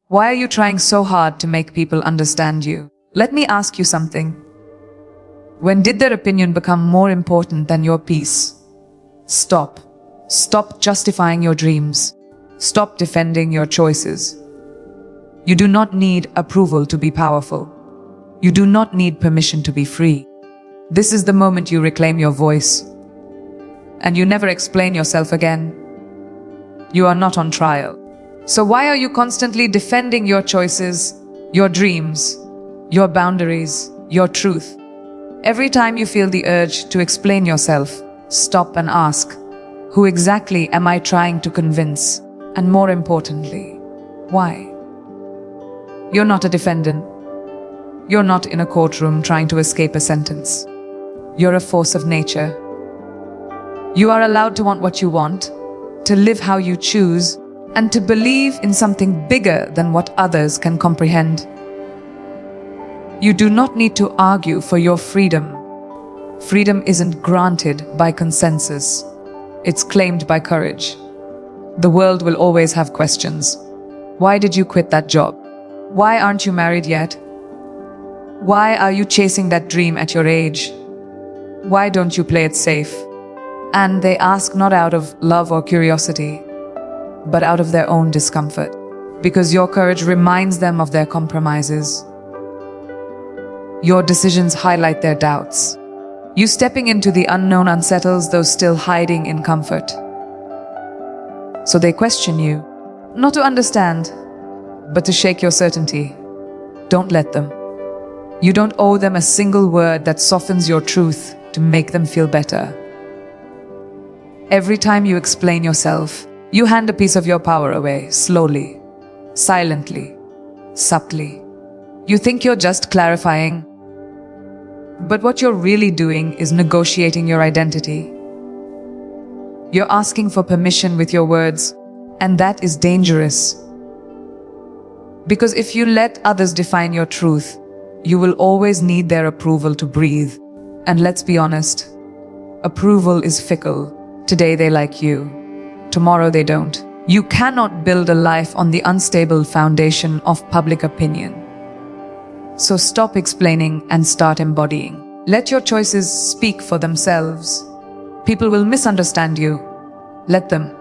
Why are you trying so hard to make people understand you? Let me ask you something. When did their opinion become more important than your peace? Stop. Stop justifying your dreams. Stop defending your choices. You do not need approval to be powerful. You do not need permission to be free. This is the moment you reclaim your voice. And you never explain yourself again. You are not on trial. So why are you constantly defending your choices, your dreams, your boundaries, your truth? Every time you feel the urge to explain yourself, stop and ask, who exactly am I trying to convince? And more importantly, why? You're not a defendant. You're not in a courtroom trying to escape a sentence. You're a force of nature. You are allowed to want what you want, to live how you choose, and to believe in something bigger than what others can comprehend. You do not need to argue for your freedom. Freedom isn't granted by consensus. It's claimed by courage. The world will always have questions. Why did you quit that job? Why aren't you married yet? Why are you chasing that dream at your age? Why don't you play it safe? And they ask not out of love or curiosity, but out of their own discomfort, because your courage reminds them of their compromises. Your decisions highlight their doubts. You stepping into the unknown unsettles those still hiding in comfort. So they question you, not to understand, but to shake your certainty. Don't let them. You don't owe them a single word that softens your truth to make them feel better. Every time you explain yourself, you hand a piece of your power away, slowly, silently, subtly. You think you're just clarifying, but what you're really doing is negotiating your identity. You're asking for permission with your words, and that is dangerous. Because if you let others define your truth, you will always need their approval to breathe. And let's be honest, approval is fickle. Today they like you, tomorrow they don't. You cannot build a life on the unstable foundation of public opinion. So stop explaining and start embodying. Let your choices speak for themselves. People will misunderstand you. Let them.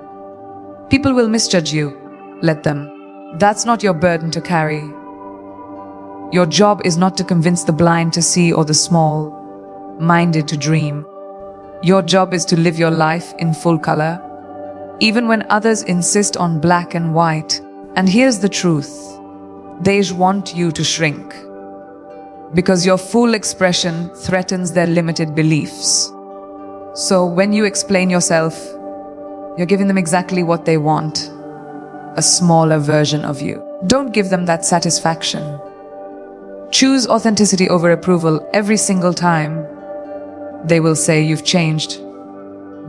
People will misjudge you. Let them. That's not your burden to carry. Your job is not to convince the blind to see or the small-minded to dream. Your job is to live your life in full color, even when others insist on black and white. And here's the truth. They want you to shrink, because your full expression threatens their limited beliefs. So when you explain yourself, you're giving them exactly what they want, a smaller version of you. Don't give them that satisfaction. Choose authenticity over approval every single time. They will say you've changed.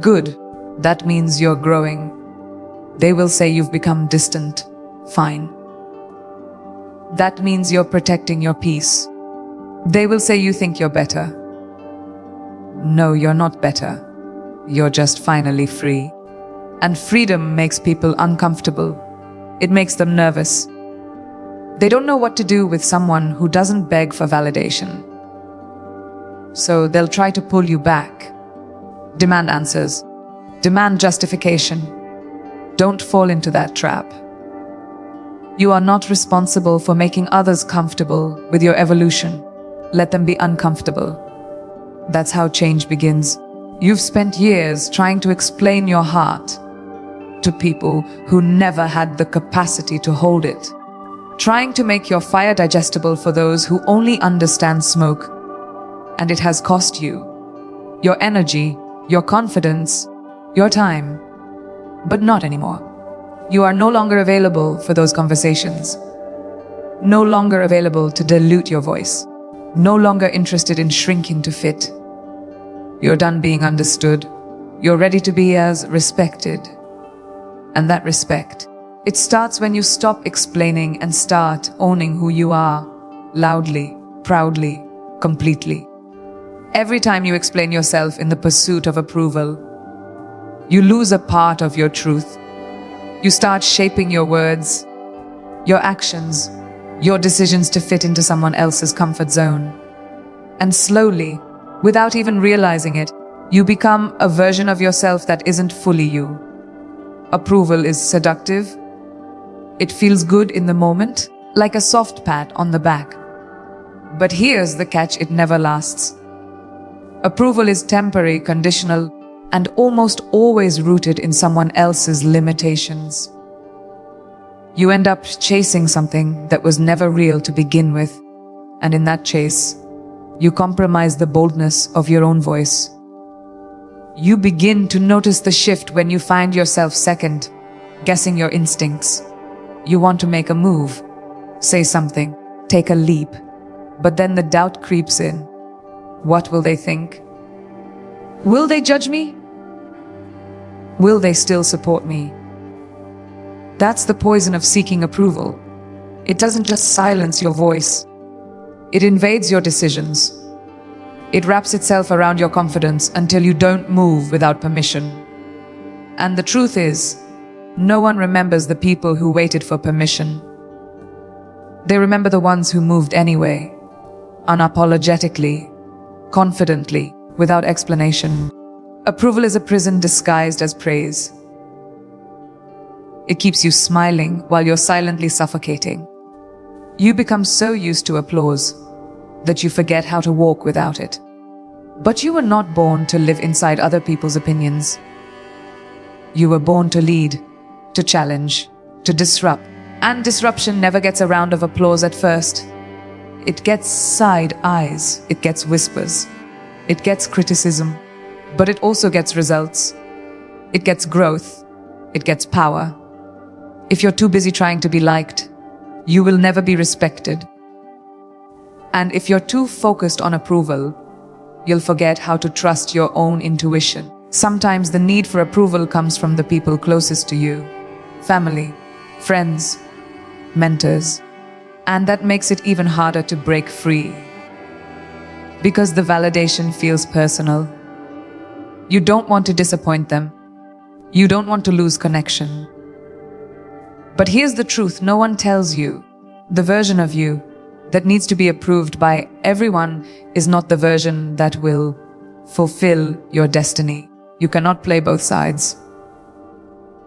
Good, that means you're growing. They will say you've become distant. Fine. That means you're protecting your peace. They will say you think you're better. No, you're not better. You're just finally free. And freedom makes people uncomfortable. It makes them nervous. They don't know what to do with someone who doesn't beg for validation. So they'll try to pull you back. Demand answers. Demand justification. Don't fall into that trap. You are not responsible for making others comfortable with your evolution. Let them be uncomfortable. That's how change begins. You've spent years trying to explain your heart to people who never had the capacity to hold it. Trying to make your fire digestible for those who only understand smoke. And it has cost you your energy, your confidence, your time. But not anymore. You are no longer available for those conversations. No longer available to dilute your voice. No longer interested in shrinking to fit. You're done being understood. You're ready to be as respected. And that respect, it starts when you stop explaining and start owning who you are, loudly, proudly, completely. Every time you explain yourself in the pursuit of approval, you lose a part of your truth. You start shaping your words, your actions, your decisions to fit into someone else's comfort zone. And slowly, without even realizing it, you become a version of yourself that isn't fully you. Approval is seductive. It feels good in the moment, like a soft pat on the back. But here's the catch: it never lasts. Approval is temporary, conditional, and almost always rooted in someone else's limitations. You end up chasing something that was never real to begin with, and in that chase, you compromise the boldness of your own voice. You begin to notice the shift when you find yourself second, guessing your instincts. You want to make a move, say something, take a leap, but then the doubt creeps in. What will they think? Will they judge me? Will they still support me? That's the poison of seeking approval. It doesn't just silence your voice. It invades your decisions. It wraps itself around your confidence until you don't move without permission. And the truth is, no one remembers the people who waited for permission. They remember the ones who moved anyway, unapologetically, confidently, without explanation. Approval is a prison disguised as praise. It keeps you smiling while you're silently suffocating. You become so used to applause that you forget how to walk without it. But you were not born to live inside other people's opinions. You were born to lead, to challenge, to disrupt. And disruption never gets a round of applause at first. It gets side eyes, it gets whispers, it gets criticism, but it also gets results. It gets growth, it gets power. If you're too busy trying to be liked, you will never be respected. And if you're too focused on approval, you'll forget how to trust your own intuition. Sometimes the need for approval comes from the people closest to you, family, friends, mentors. And that makes it even harder to break free. Because the validation feels personal. You don't want to disappoint them. You don't want to lose connection. But here's the truth: no one tells you. The version of you that needs to be approved by everyone is not the version that will fulfill your destiny. You cannot play both sides.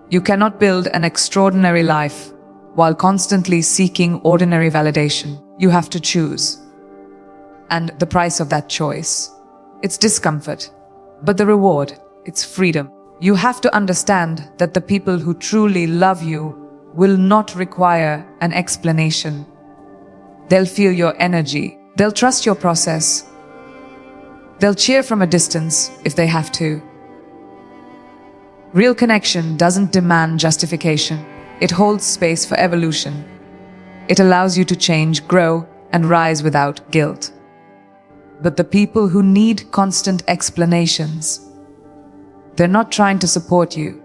You cannot build an extraordinary life while constantly seeking ordinary validation. You have to choose. And the price of that choice, it's discomfort. But the reward, it's freedom. You have to understand that the people who truly love you will not require an explanation. They'll feel your energy. They'll trust your process. They'll cheer from a distance if they have to. Real connection doesn't demand justification. It holds space for evolution. It allows you to change, grow, and rise without guilt. But the people who need constant explanations, they're not trying to support you.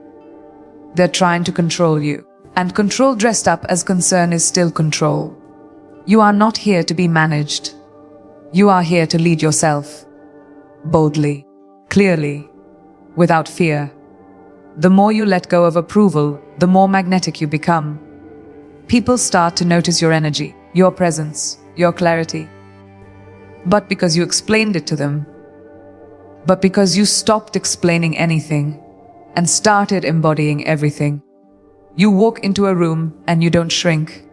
They're trying to control you. And control dressed up as concern is still control. You are not here to be managed. You are here to lead yourself. Boldly, clearly, without fear. The more you let go of approval, the more magnetic you become. People start to notice your energy, your presence, your clarity. But because you explained it to them. But because you stopped explaining anything and started embodying everything. You walk into a room and you don't shrink.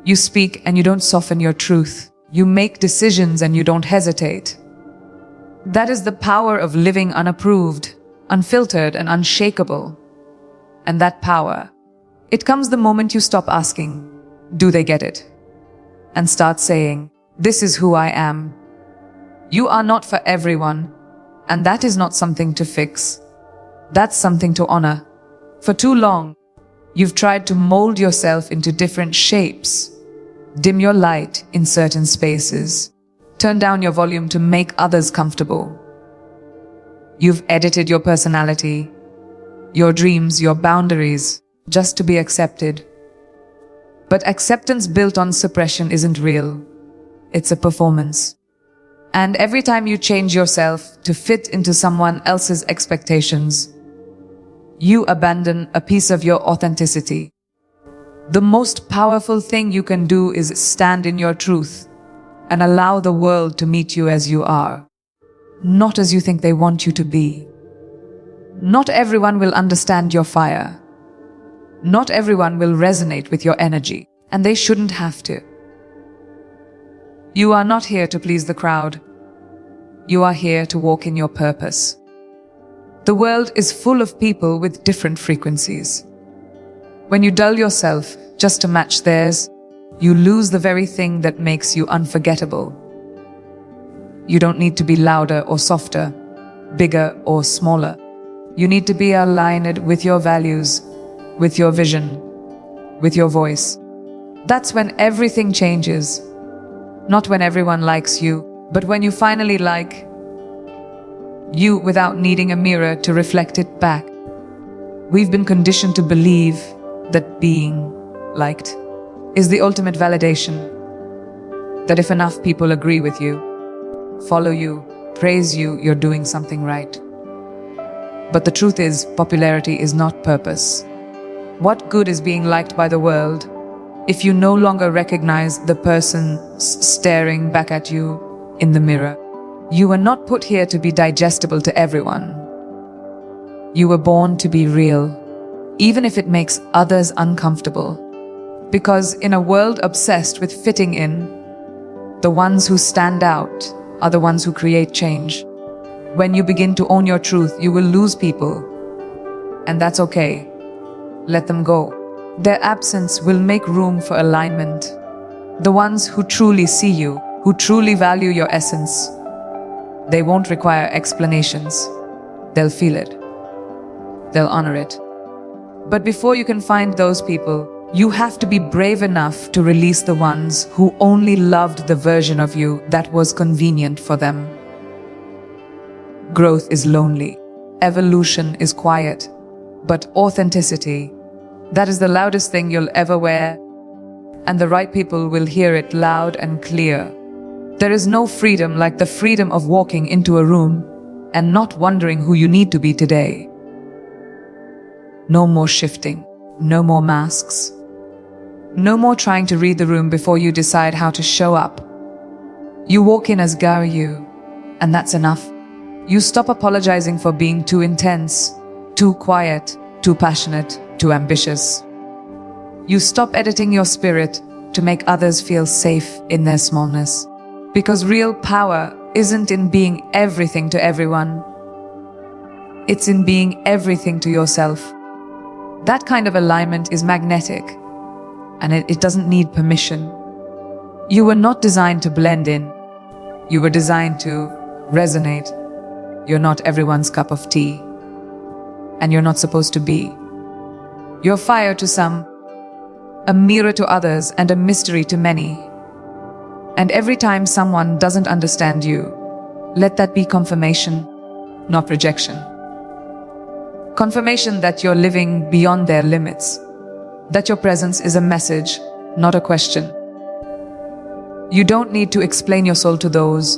You speak and you don't soften your truth. You make decisions and you don't hesitate. That is the power of living unapproved, unfiltered, and unshakable. And that power, it comes the moment you stop asking, do they get it? And start saying, this is who I am. You are not for everyone, and that is not something to fix. That's something to honor. For too long, you've tried to mold yourself into different shapes, dim your light in certain spaces, turn down your volume to make others comfortable. You've edited your personality, your dreams, your boundaries, just to be accepted. But acceptance built on suppression isn't real. It's a performance. And every time you change yourself to fit into someone else's expectations, you abandon a piece of your authenticity. The most powerful thing you can do is stand in your truth and allow the world to meet you as you are, not as you think they want you to be. Not everyone will understand your fire. Not everyone will resonate with your energy, and they shouldn't have to. You are not here to please the crowd. You are here to walk in your purpose. The world is full of people with different frequencies. When you dull yourself just to match theirs, you lose the very thing that makes you unforgettable. You don't need to be louder or softer, bigger or smaller. You need to be aligned with your values, with your vision, with your voice. That's when everything changes. Not when everyone likes you, but when you finally like you without needing a mirror to reflect it back. We've been conditioned to believe that being liked is the ultimate validation. That if enough people agree with you, follow you, praise you, you're doing something right. But the truth is, popularity is not purpose. What good is being liked by the world if you no longer recognize the person staring back at you in the mirror? You were not put here to be digestible to everyone. You were born to be real, even if it makes others uncomfortable. Because in a world obsessed with fitting in, the ones who stand out are the ones who create change. When you begin to own your truth, you will lose people. And that's okay. Let them go. Their absence will make room for alignment. The ones who truly see you, who truly value your essence, they won't require explanations. They'll feel it. They'll honor it. But before you can find those people, you have to be brave enough to release the ones who only loved the version of you that was convenient for them. Growth is lonely. Evolution is quiet. But authenticity, that is the loudest thing you'll ever wear. And the right people will hear it loud and clear. There is no freedom like the freedom of walking into a room and not wondering who you need to be today. No more shifting. No more masks. No more trying to read the room before you decide how to show up. You walk in as you, and that's enough. You stop apologizing for being too intense, too quiet, too passionate, too ambitious. You stop editing your spirit to make others feel safe in their smallness. Because real power isn't in being everything to everyone. It's in being everything to yourself. That kind of alignment is magnetic, and it doesn't need permission. You were not designed to blend in. You were designed to resonate. You're not everyone's cup of tea, and you're not supposed to be. You're fire to some, a mirror to others, and a mystery to many. And every time someone doesn't understand you, let that be confirmation, not rejection. Confirmation that you're living beyond their limits, that your presence is a message, not a question. You don't need to explain your soul to those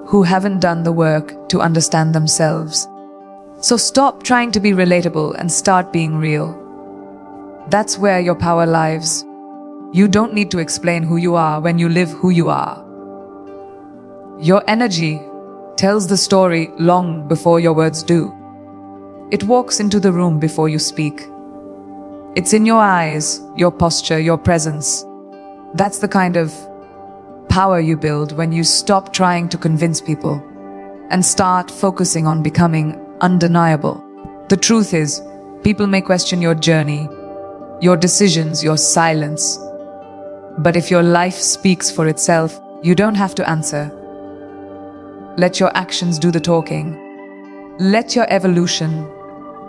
who haven't done the work to understand themselves. So stop trying to be relatable and start being real. That's where your power lies. You don't need to explain who you are when you live who you are. Your energy tells the story long before your words do. It walks into the room before you speak. It's in your eyes, your posture, your presence. That's the kind of power you build when you stop trying to convince people and start focusing on becoming undeniable. The truth is, people may question your journey, your decisions, your silence. But if your life speaks for itself, you don't have to answer. Let your actions do the talking. Let your evolution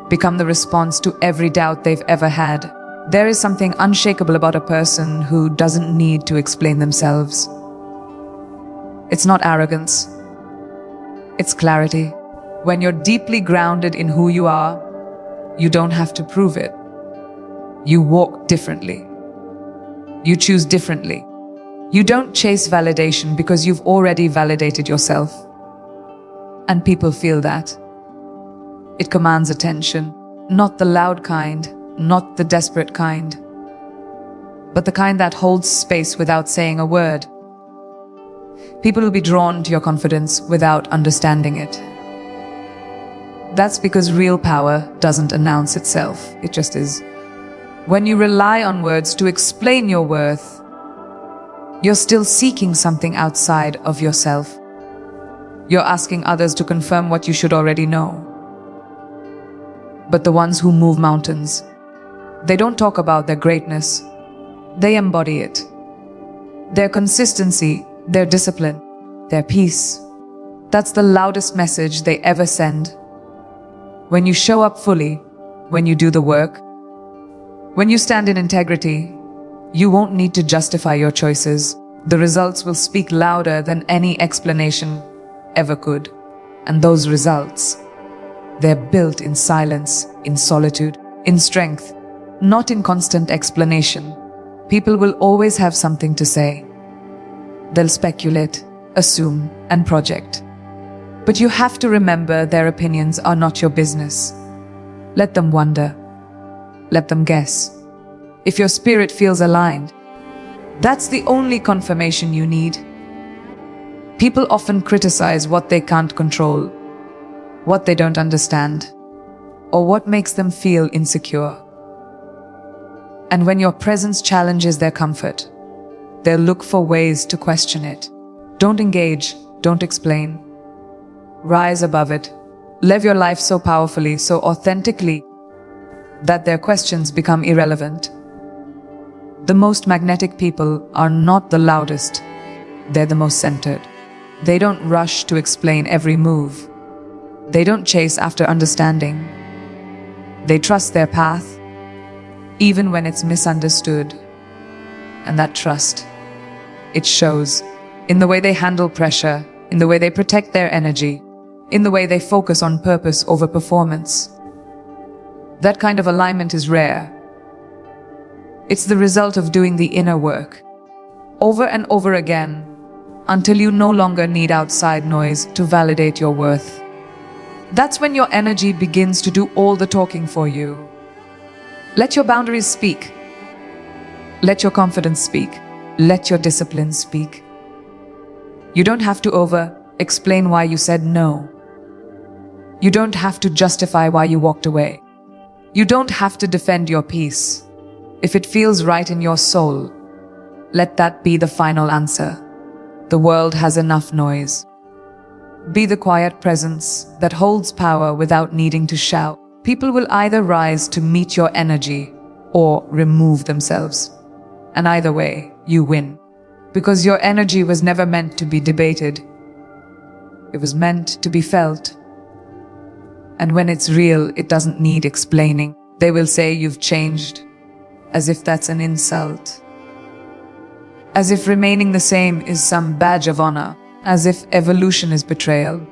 become the response to every doubt they've ever had. There is something unshakable about a person who doesn't need to explain themselves. It's not arrogance. It's clarity. When you're deeply grounded in who you are, you don't have to prove it. You walk differently. You choose differently. You don't chase validation because you've already validated yourself. And people feel that. It commands attention, not the loud kind, not the desperate kind. but the kind that holds space without saying a word. People will be drawn to your confidence without understanding it. That's because real power doesn't announce itself, it just is. When you rely on words to explain your worth, you're still seeking something outside of yourself. You're asking others to confirm what you should already know. But the ones who move mountains, they don't talk about their greatness, they embody it. Their consistency, their discipline, their peace. That's the loudest message they ever send. When you show up fully, when you do the work, when you stand in integrity, you won't need to justify your choices. The results will speak louder than any explanation ever could. And those results, they're built in silence, in solitude, in strength, not in constant explanation. People will always have something to say. They'll speculate, assume, and project. But you have to remember their opinions are not your business. Let them wonder. Let them guess. If your spirit feels aligned, that's the only confirmation you need. People often criticize what they can't control, what they don't understand, or what makes them feel insecure. And when your presence challenges their comfort, they'll look for ways to question it. Don't engage, don't explain. Rise above it. Live your life so powerfully, so authentically, that their questions become irrelevant. The most magnetic people are not the loudest, they're the most centered. They don't rush to explain every move. They don't chase after understanding. They trust their path, even when it's misunderstood. And that trust, it shows in the way they handle pressure, in the way they protect their energy, in the way they focus on purpose over performance. That kind of alignment is rare. It's the result of doing the inner work, over and over again, until you no longer need outside noise to validate your worth. That's when your energy begins to do all the talking for you. Let your boundaries speak. Let your confidence speak. Let your discipline speak. You don't have to explain why you said no. You don't have to justify why you walked away. You don't have to defend your peace. If it feels right in your soul, let that be the final answer. The world has enough noise. Be the quiet presence that holds power without needing to shout. People will either rise to meet your energy or remove themselves. And either way, you win. Because your energy was never meant to be debated. It was meant to be felt. And when it's real, it doesn't need explaining. They will say you've changed, as if that's an insult. As if remaining the same is some badge of honor. As if evolution is betrayal.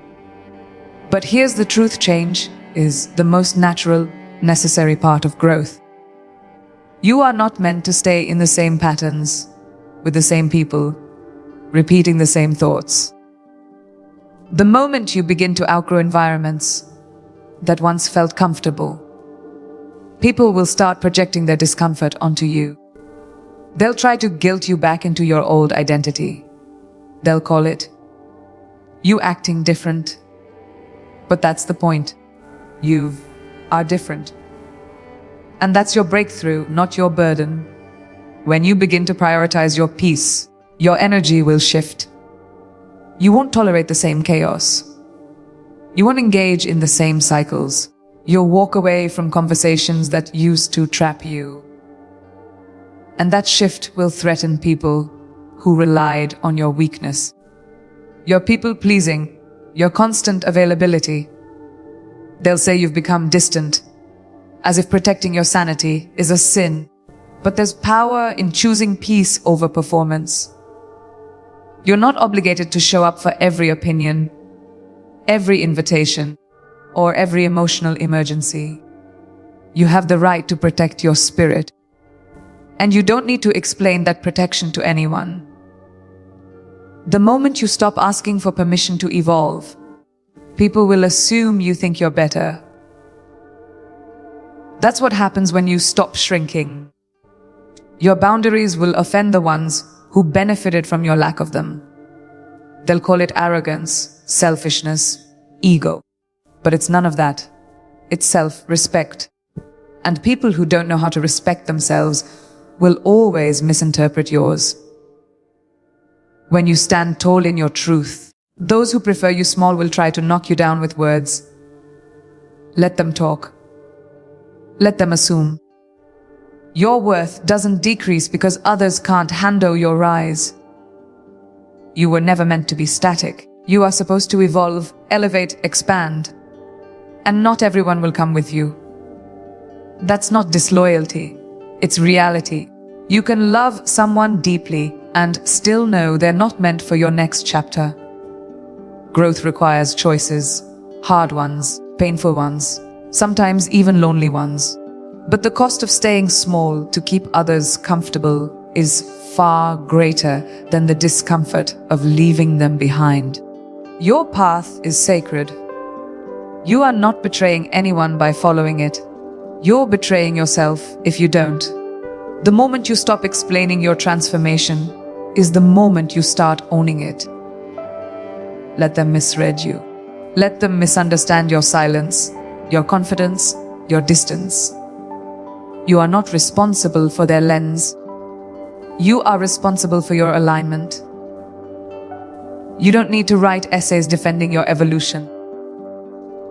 But here's the truth: change is the most natural, necessary part of growth. You are not meant to stay in the same patterns, with the same people, repeating the same thoughts. The moment you begin to outgrow environments that once felt comfortable, people will start projecting their discomfort onto you. They'll try to guilt you back into your old identity. They'll call it you acting different. But that's the point. You are different. And that's your breakthrough, not your burden. When you begin to prioritize your peace, your energy will shift. You won't tolerate the same chaos. You won't engage in the same cycles. You'll walk away from conversations that used to trap you. And that shift will threaten people who relied on your weakness. Your people-pleasing, your constant availability. They'll say you've become distant, as if protecting your sanity is a sin. But there's power in choosing peace over performance. You're not obligated to show up for every opinion, every invitation, or every emotional emergency. You have the right to protect your spirit. And you don't need to explain that protection to anyone. The moment you stop asking for permission to evolve, people will assume you think you're better. That's what happens when you stop shrinking. Your boundaries will offend the ones who benefited from your lack of them. They'll call it arrogance, selfishness, ego. But it's none of that. It's self-respect. And people who don't know how to respect themselves will always misinterpret yours. When you stand tall in your truth, those who prefer you small will try to knock you down with words. Let them talk. Let them assume. Your worth doesn't decrease because others can't handle your rise. You were never meant to be static. You are supposed to evolve, elevate, expand. And not everyone will come with you. That's not disloyalty. It's reality. You can love someone deeply and still know they're not meant for your next chapter. Growth requires choices, hard ones, painful ones, sometimes even lonely ones. But the cost of staying small to keep others comfortable is far greater than the discomfort of leaving them behind. Your path is sacred. You are not betraying anyone by following it. You're betraying yourself if you don't. The moment you stop explaining your transformation is the moment you start owning it. Let them misread you. Let them misunderstand your silence, your confidence, your distance. You are not responsible for their lens. You are responsible for your alignment. You don't need to write essays defending your evolution.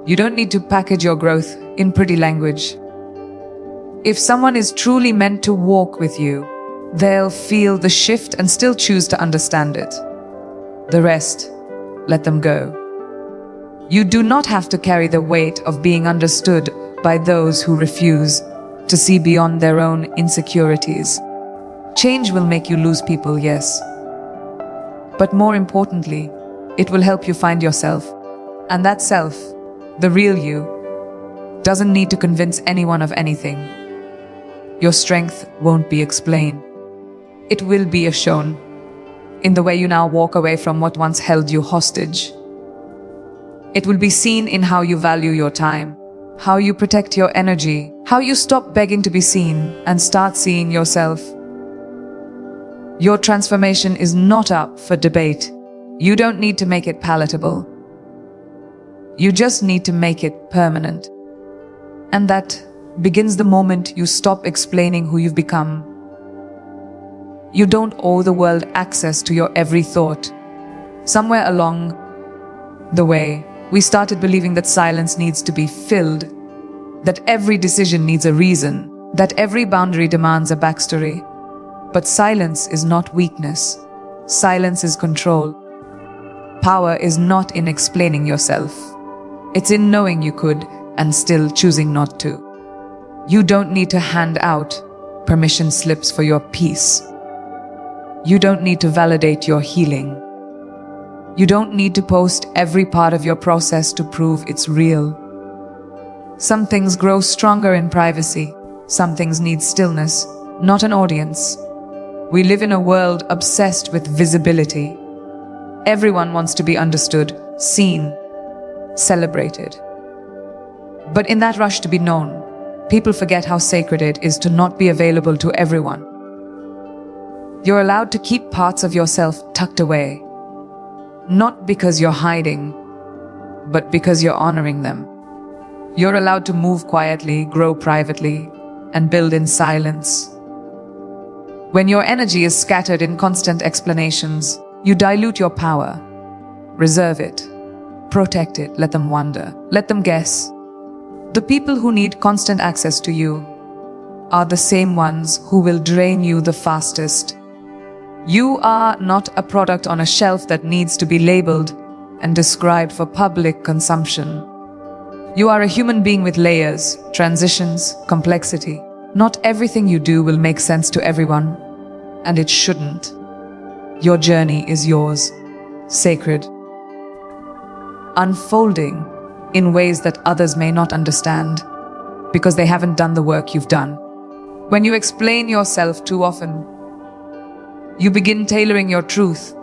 You don't need to package your growth in pretty language. If someone is truly meant to walk with you, they'll feel the shift and still choose to understand it. The rest, let them go. You do not have to carry the weight of being understood by those who refuse to see beyond their own insecurities. Change will make you lose people, yes. But more importantly, it will help you find yourself. And that self, the real you, doesn't need to convince anyone of anything. Your strength won't be explained. It will be shown in the way you now walk away from what once held you hostage. It will be seen in how you value your time, how you protect your energy, how you stop begging to be seen and start seeing yourself. Your transformation is not up for debate. You don't need to make it palatable. You just need to make it permanent. And that begins the moment you stop explaining who you've become. You don't owe the world access to your every thought. Somewhere along the way, we started believing that silence needs to be filled, that every decision needs a reason, that every boundary demands a backstory. But silence is not weakness. Silence is control. Power is not in explaining yourself. It's in knowing you could and still choosing not to. You don't need to hand out permission slips for your peace. You don't need to validate your healing. You don't need to post every part of your process to prove it's real. Some things grow stronger in privacy. Some things need stillness, not an audience. We live in a world obsessed with visibility. Everyone wants to be understood, seen, celebrated. But in that rush to be known, people forget how sacred it is to not be available to everyone. You're allowed to keep parts of yourself tucked away, not because you're hiding, but because you're honoring them. You're allowed to move quietly, grow privately, and build in silence. When your energy is scattered in constant explanations, you dilute your power. Reserve it. Protect it. Let them wonder. Let them guess. The people who need constant access to you are the same ones who will drain you the fastest. You are not a product on a shelf that needs to be labeled and described for public consumption. You are a human being with layers, transitions, complexity. Not everything you do will make sense to everyone, and it shouldn't. Your journey is yours, sacred, unfolding in ways that others may not understand because they haven't done the work you've done. When you explain yourself too often, you begin tailoring your truth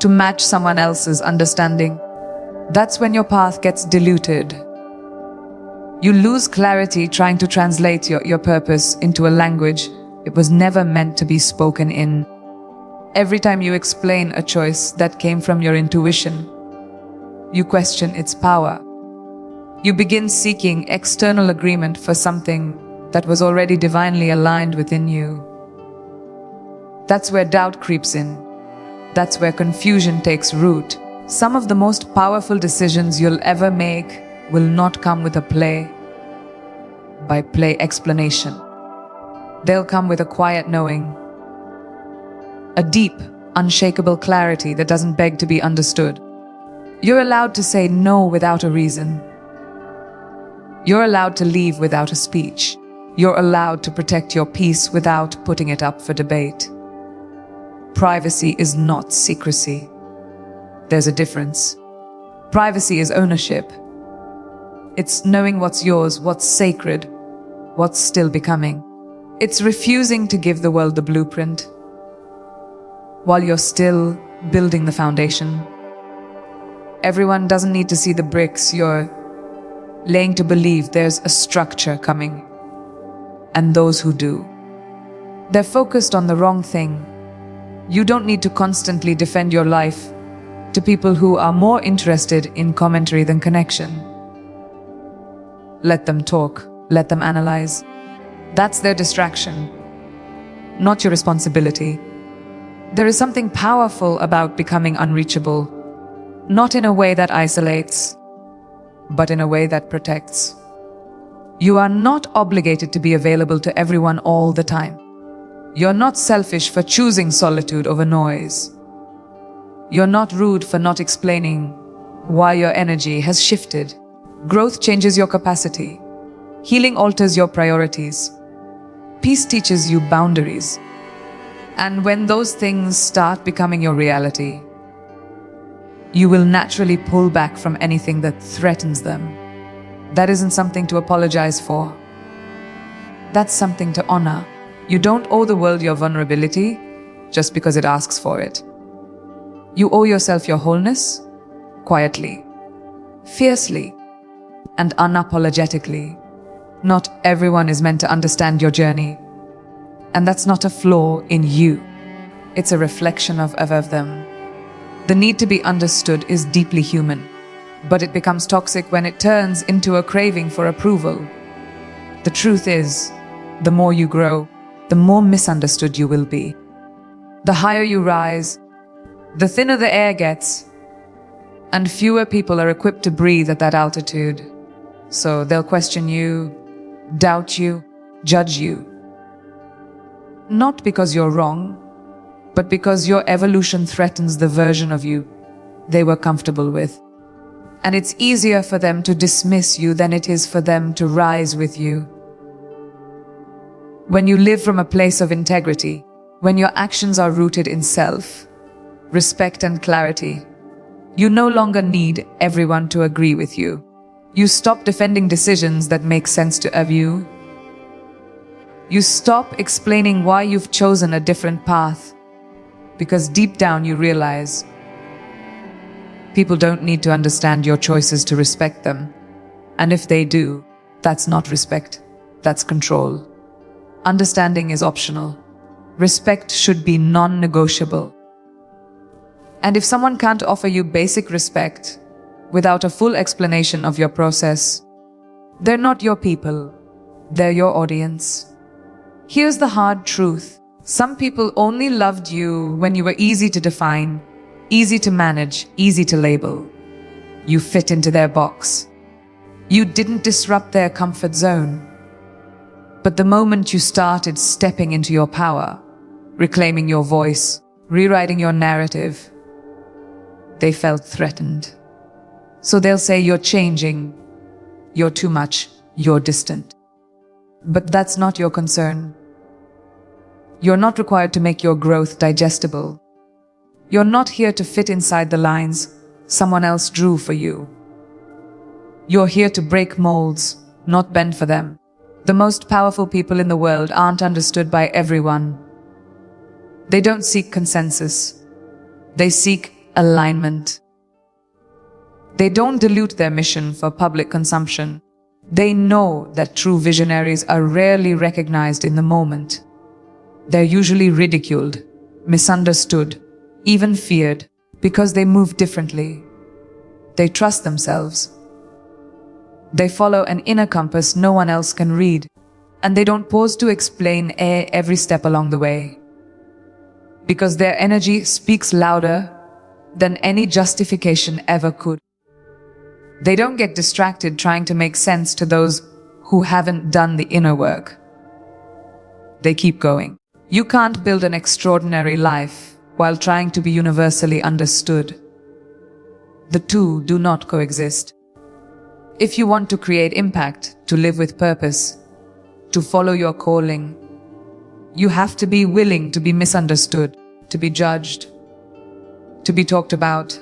to match someone else's understanding. That's when your path gets diluted. You lose clarity trying to translate your purpose into a language It was never meant to be spoken in. Every time you explain a choice that came from your intuition, you question its power. You begin seeking external agreement for something that was already divinely aligned within you. That's where doubt creeps in. That's where confusion takes root. Some of the most powerful decisions you'll ever make will not come with a play-by-play explanation. They'll come with a quiet knowing, a deep, unshakable clarity that doesn't beg to be understood. You're allowed to say no without a reason. You're allowed to leave without a speech. You're allowed to protect your peace without putting it up for debate. Privacy is not secrecy. There's a difference. Privacy is ownership. It's knowing what's yours, what's sacred, what's still becoming. It's refusing to give the world the blueprint while you're still building the foundation. Everyone doesn't need to see the bricks you're laying to believe there's a structure coming. And those who do, they're focused on the wrong thing. You don't need to constantly defend your life to people who are more interested in commentary than connection. Let them talk, let them analyze. That's their distraction, not your responsibility. There is something powerful about becoming unreachable, not in a way that isolates, but in a way that protects. You are not obligated to be available to everyone all the time. You're not selfish for choosing solitude over noise. You're not rude for not explaining why your energy has shifted. Growth changes your capacity. Healing alters your priorities. Peace teaches you boundaries. And when those things start becoming your reality, you will naturally pull back from anything that threatens them. That isn't something to apologize for. That's something to honor. You don't owe the world your vulnerability just because it asks for it. You owe yourself your wholeness, quietly, fiercely, and unapologetically. Not everyone is meant to understand your journey. And that's not a flaw in you. It's a reflection of them. The need to be understood is deeply human, but it becomes toxic when it turns into a craving for approval. The truth is, the more you grow, the more misunderstood you will be. The higher you rise, the thinner the air gets, and fewer people are equipped to breathe at that altitude. So they'll question you, doubt you, judge you. Not because you're wrong, but because your evolution threatens the version of you they were comfortable with. And it's easier for them to dismiss you than it is for them to rise with you. When you live from a place of integrity, when your actions are rooted in self, respect and clarity, you no longer need everyone to agree with you. You stop defending decisions that make sense to you. You stop explaining why you've chosen a different path, because deep down you realize people don't need to understand your choices to respect them. And if they do, that's not respect, that's control. Understanding is optional. Respect should be non-negotiable. And if someone can't offer you basic respect without a full explanation of your process, they're not your people, they're your audience. Here's the hard truth. Some people only loved you when you were easy to define, easy to manage, easy to label. You fit into their box. You didn't disrupt their comfort zone. But the moment you started stepping into your power, reclaiming your voice, rewriting your narrative, they felt threatened. So they'll say you're changing, you're too much, you're distant. But that's not your concern. You're not required to make your growth digestible. You're not here to fit inside the lines someone else drew for you. You're here to break molds, not bend for them. The most powerful people in the world aren't understood by everyone. They don't seek consensus. They seek alignment. They don't dilute their mission for public consumption. They know that true visionaries are rarely recognized in the moment. They're usually ridiculed, misunderstood, even feared, because they move differently. They trust themselves. They follow an inner compass no one else can read, and they don't pause to explain every step along the way. Because their energy speaks louder than any justification ever could. They don't get distracted trying to make sense to those who haven't done the inner work. They keep going. You can't build an extraordinary life while trying to be universally understood. The two do not coexist. If you want to create impact, to live with purpose, to follow your calling, you have to be willing to be misunderstood, to be judged, to be talked about.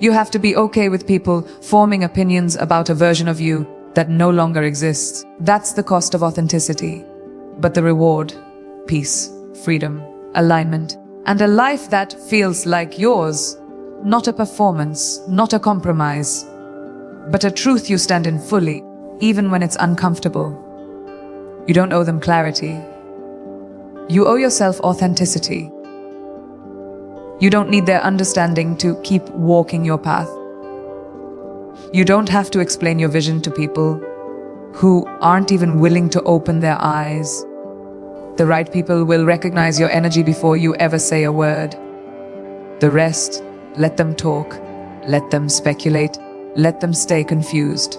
You have to be okay with people forming opinions about a version of you that no longer exists. That's the cost of authenticity. But the reward, peace, freedom, alignment, and a life that feels like yours, not a performance, not a compromise, but a truth you stand in fully, even when it's uncomfortable. You don't owe them clarity. You owe yourself authenticity. You don't need their understanding to keep walking your path. You don't have to explain your vision to people who aren't even willing to open their eyes. The right people will recognize your energy before you ever say a word. The rest, let them talk, let them speculate, let them stay confused.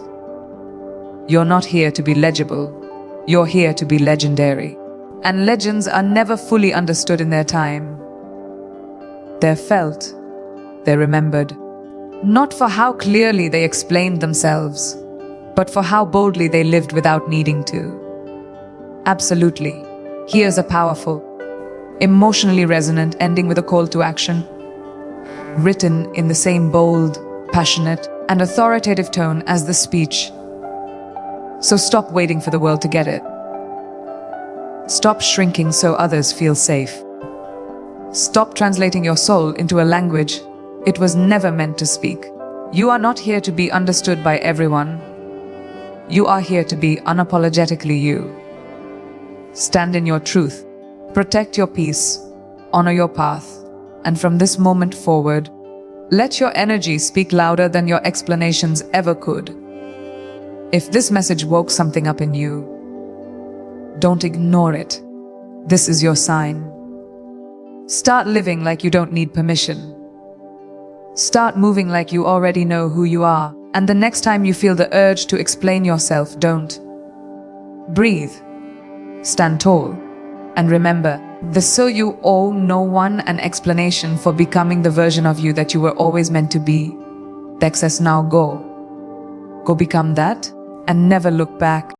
You're not here to be legible. You're here to be legendary. And legends are never fully understood in their time. They're felt, they're remembered, not for how clearly they explained themselves, but for how boldly they lived without needing to. Absolutely. Here's a powerful, emotionally resonant ending with a call to action, written in the same bold, passionate, and authoritative tone as the speech. So stop waiting for the world to get it. Stop shrinking so others feel safe. Stop translating your soul into a language it was never meant to speak. You are not here to be understood by everyone. You are here to be unapologetically you. Stand in your truth, protect your peace, honor your path, and from this moment forward, let your energy speak louder than your explanations ever could. If this message woke something up in you, don't ignore it. This is your sign. Start living like you don't need permission. Start moving like you already know who you are, and the next time you feel the urge to explain yourself, don't. Breathe. Stand tall. And remember, you owe no one an explanation for becoming the version of you that you were always meant to be. The excess now go. Go become that, and never look back.